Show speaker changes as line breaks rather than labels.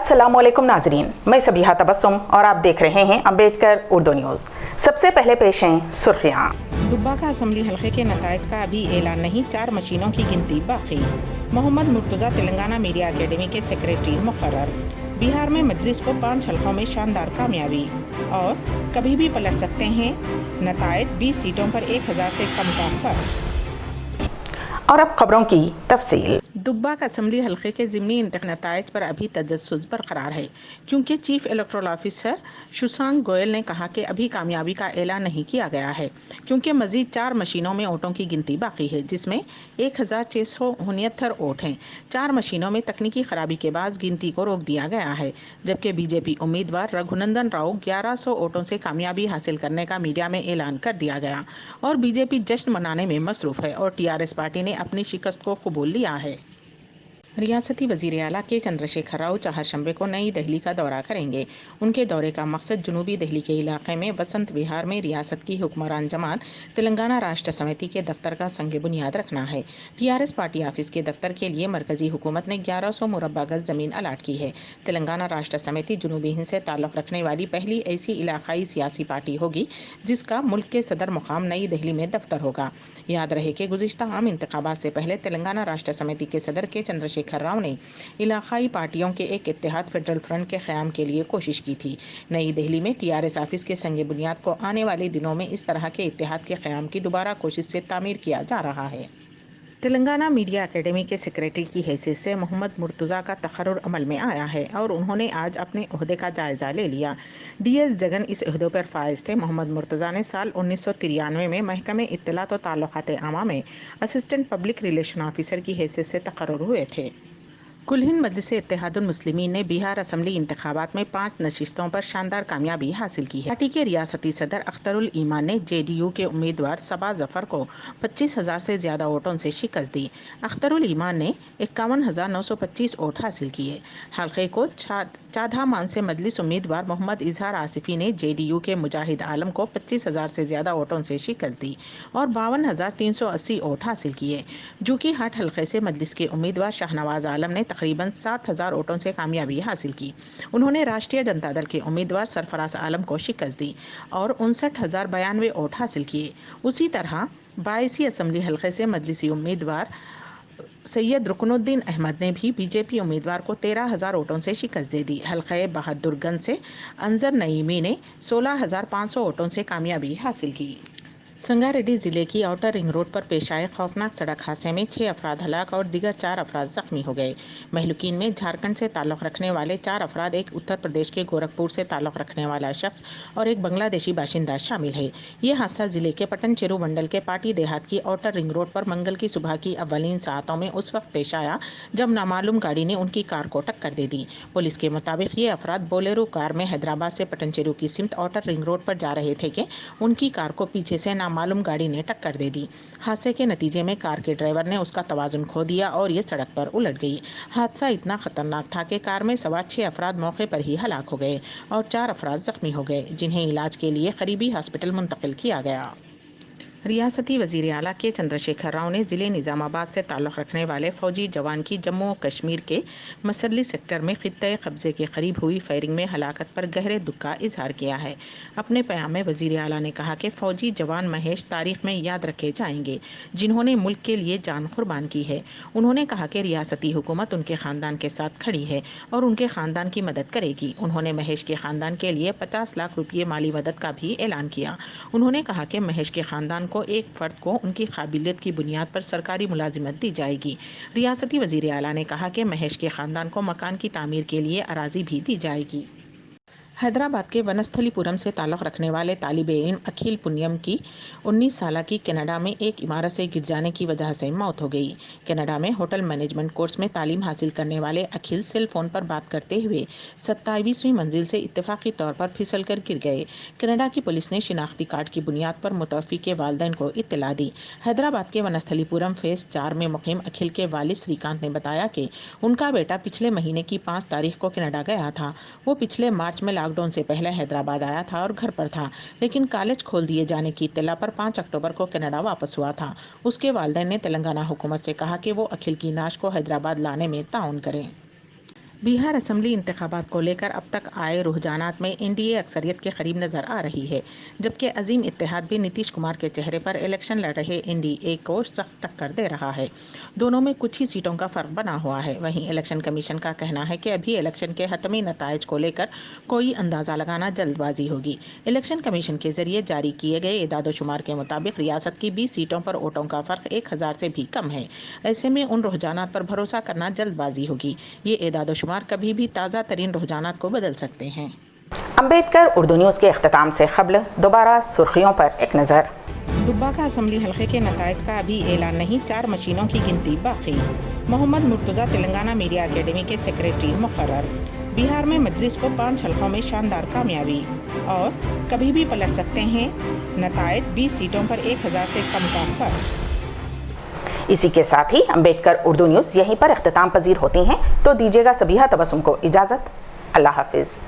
अस्सलामुअलैकुम नाजरीन, मैं सबीहा तबस्सुम और आप देख रहे हैं अम्बेडकर उर्दू न्यूज़। सबसे पहले पेश हैं सुर्खियाँ।
दुब्बा का असम्बली हल्के के नताइज का अभी ऐलान नहीं, 4 मशीनों की गिनती बाकी। मोहम्मद मुर्तज़ा तेलंगाना मीडिया अकेडमी के सेक्रेटरी मुकर्रर। बिहार में मजलिस को 5 हल्कों में शानदार कामयाबी। और कभी भी पलट सकते हैं नताइज, 20 सीटों पर 1000 से कम का फर्क।
और अब खबरों की तफसील।
दुब्बा का असम्बली हल्के के ज़िमनी नताइज पर अभी तजस्सुस बरकरार है, क्योंकि chief electoral officer Shashank Goyal ने कहा कि अभी कामयाबी का ऐलान नहीं किया गया है, क्योंकि मजीद 4 मशीनों में वोटों की गिनती बाकी है, जिसमें 1669 वोट हैं। 4 मशीनों में तकनीकी खराबी के बाद गिनती को रोक दिया गया है, जबकि बीजेपी उम्मीदवार रघुनंदन राव 1100 वोटों से कामयाबी हासिल करने का मीडिया में ऐलान कर दिया गया और बीजेपी जश्न मनाने में मसरूफ़ है और टीआरएस पार्टी ने अपनी शिकस्त को कबूल लिया है। रियासती वज़ीर आला के चंद्रशेखर राव चहारशंबे को नई दिल्ली का दौरा करेंगे। उनके दौरे का मकसद जनूबी दिल्ली के इलाके में बसंत विहार में रियासत की हुक्मरान जमात तेलंगाना राष्ट्र समिति के दफ्तर का संग बुनियाद रखना है। टीआरएस पार्टी ऑफिस के दफ्तर के लिए मरकजी हुकूमत ने 1100 मुरब्बा गज जमीन अलाट की है। तेलंगाना राष्ट्र समिति जनूबी हिंद से ताल्लुक़ रखने वाली पहली ऐसी इलाकाई सियासी पार्टी होगी जिसका मुल्क के सदर मुकाम नई दिल्ली में दफ्तर होगा। याद रहे कि गुज़िश्ता आम इंतखाबात से पहले तेलंगाना राष्ट्र समिति के सदर के चंद्रशेखर राव ने इलाकाई पार्टियों के एक इत्तेहाद फेडरल फ्रंट के क़याम के लिए कोशिश की थी। नई दिल्ली में टीआरएस ऑफिस के संग बुनियाद को आने वाले दिनों में इस तरह के इत्तेहाद के क़याम की दोबारा कोशिश से तामीर किया जा रहा है। तेलंगाना मीडिया अकेडमी के सेक्रेटरी की हैसियत से मोहम्मद मुर्तज़ा का तकर्रुर अमल में आया है और उन्होंने आज अपने ओहदे का जायज़ा ले लिया। डीएस जगन इस ओहदे पर फाइज थे। मोहम्मद मुर्तज़ा ने साल 1993 में महकमे इत्तलात व ताल्लुकात आमा में असिस्टेंट पब्लिक रिलेशन ऑफिसर की हैसियत से तकर्रुर हुए थे। कुल हिंद मजलिस इत्तेहादुल मुस्लिमीन ने बिहार असम्बली इंतखाबात में 5 नशिस्तों पर शानदार कामयाबी हासिल की है। पार्टी के रियासती सदर अख्तरुल ईमान ने जेडीयू के उम्मीदवार सबा जफर को 25,000 से ज़्यादा वोटों से शिकस्त दी। अख्तरुल ईमान ने 51,925 वोट हासिल किए। हल्के को चाधा मान से मजलिस उम्मीदवार मोहम्मद इजहार आसिफी ने जेडीयू के मुजाहिद आलम को 25,000 से ज़्यादा वोटों से शिकस्त दी और 52,380 वोट हासिल किए। जूकी हाट हल्के से मजलिस के उम्मीदवार शाहनवाज आलम ने तकरीबन 7,000 वोटों से कामयाबी हासिल की। उन्होंने राष्ट्रीय जनता दल के उम्मीदवार सरफराज आलम को शिकस्त दी और 59,092 वोट हासिल किए। उसी तरह 22 असम्बली हल्के से मजलिसी उम्मीदवार सैयद रुकनुद्दीन अहमद ने भी बीजेपी उम्मीदवार को 13,000 वोटों से शिकस्त दे दी। हल्के बहादुरगंज से अंजर नईमी ने 16,500 वोटों से कामयाबी हासिल की। संगारेड्डी ज़िले की आउटर रिंग रोड पर पेश आए खौफनाक सड़क हादसे में 6 अफराद हलाक और दीगर 4 अफराद जख्मी हो गए। महलुकीन में झारखंड से ताल्लुक़ रखने वाले 4 अफराद, एक उत्तर प्रदेश के गोरखपुर से ताल्लुक़ रखने वाला शख्स और एक बांग्लादेशी बाशिंदा शामिल है। ये हादसा ज़िले के पटन चेरू मंडल के पाटी देहात की आउटर रिंग रोड पर मंगल की सुबह की अव्वलीन सातों में उस वक्त पेश आया जब नामालूम गाड़ी ने उनकी कार को टक्कर दे दी। पुलिस के मुताबिक ये अफराद बोलेरो कार में हैदराबाद से पटन चेरू की सिमत आउटर रिंग रोड पर जा रहे थे कि उनकी कार को पीछे से मालूम गाड़ी ने टक्कर दे दी। हादसे के नतीजे में कार के ड्राइवर ने उसका तवाजुन खो दिया और ये सड़क पर उलट गई। हादसा इतना खतरनाक था कि कार में सवार 6 अफराद मौके पर ही हलाक हो गए और 4 अफराद जख्मी हो गए, जिन्हें इलाज के लिए करीबी हॉस्पिटल मुंतकिल किया गया। रियासती वज़ीर आला के चंद्रशेखर राव ने ज़िले निज़ामाबाद से ताल्लुक़ रखने वाले फ़ौजी जवान की जम्मू और कश्मीर के मसल्ली सेक्टर में ख़ित्ते कब्ज़े के करीब हुई फायरिंग में हलाकत पर गहरे दुख का इजहार किया है। अपने प्याम में वज़ीर आला ने कहा कि फ़ौजी जवान महेश तारीख़ में याद रखे जाएंगे, जिन्होंने मुल्क के लिए जान कुर्बान की है। उन्होंने कहा कि रियासती हुकूमत उनके ख़ानदान के साथ खड़ी है और उनके ख़ानदान की मदद करेगी। उन्होंने महेश के ख़ानदान के लिए 50 लाख रुपये माली मदद का भी ऐलान किया। उन्होंने कहा कि महेश के ख़ानदान को एक फ़र्द को उनकी काबिलियत की बुनियाद पर सरकारी मुलाजिमत दी जाएगी। रियासती वज़ीर आला ने कहा कि महेश के ख़ानदान को मकान की तामीर के लिए अराज़ी भी दी जाएगी। हैदराबाद के वनस्थलीपुरम से ताल्लुक़ रखने वाले तालिब इल्म अखिल पुण्यम की 19 साल की कनाडा में एक इमारत से गिर जाने की वजह से मौत हो गई। कनाडा में होटल मैनेजमेंट कोर्स में तालीम हासिल करने वाले अखिल सेल फ़ोन पर बात करते हुए 27वीं मंजिल से इत्तेफाकी तौर पर फिसल कर गिर गए। कनाडा की पुलिस ने शिनाख्ती कार्ड की बुनियाद पर मुतवफ़्फ़ी के वालिदैन को इत्तला दी। हैदराबाद के वनस्थलीपुरम फ़ेज़ 4 में मुक़ीम अखिल के वालिद श्रीकांत ने बताया कि उनका बेटा पिछले महीने की 5 तारीख को कनाडा गया था। वो पिछले मार्च में लॉकडाउन से पहले हैदराबाद आया था और घर पर था, लेकिन कॉलेज खोल दिए जाने की इत्तला पर 5 अक्टूबर को कनाडा वापस हुआ था। उसके वालिदैन ने तेलंगाना हुकूमत से कहा कि वो अखिल की नाश को हैदराबाद लाने में ताउन करें। बिहार असम्बली इंतखाबात को लेकर अब तक आए रुझानात में एनडीए अक्सरियत के करीब नजर आ रही है, जबकि अजीम इत्तेहाद भी नीतीश कुमार के चेहरे पर इलेक्शन लड़ रहे एनडीए को सख्त टक्कर दे रहा है। दोनों में कुछ ही सीटों का फर्क बना हुआ है। वहीं इलेक्शन कमीशन का कहना है कि अभी इलेक्शन के हतमी नताइज को लेकर कोई अंदाजा लगाना जल्दबाजी होगी। इलेक्शन कमीशन के जरिए जारी किए गए एदादोशुमार के मुताबिक रियासत की 20 सीटों पर वोटों का फर्क 1000 से भी कम है। ऐसे में उन रुझानात पर भरोसा करना जल्दबाजी होगी। ये एदादोशुमार कभी भी ताज़ा तरीन रुझानात को बदल सकते हैं।
अम्बेडकर उर्दू न्यूज़ के अख्ताम से क़ब्ल दोबारा सुर्खियों पर एक नज़र।
दुब्बाका असम्बली हल्के के नताइज का अभी ऐलान नहीं, 4 मशीनों की गिनती बाकी। मोहम्मद मुर्तज़ा तेलंगाना मीडिया अकेडमी के सेक्रेटरी मुकर्रर। बिहार में मजलिस को 5 हल्कों में शानदार कामयाबी। और कभी भी पलट सकते हैं नताइज, 20 सीटों पर 1000 से कम का फर्क।
इसी के साथ ही अम्बेडकर उर्दू न्यूज़ यहीं पर अख्ताम पजीर होती हैं, तो दीजिएगा सबीहा तबस्सुम को इजाज़त। अल्लाह हाफिज़।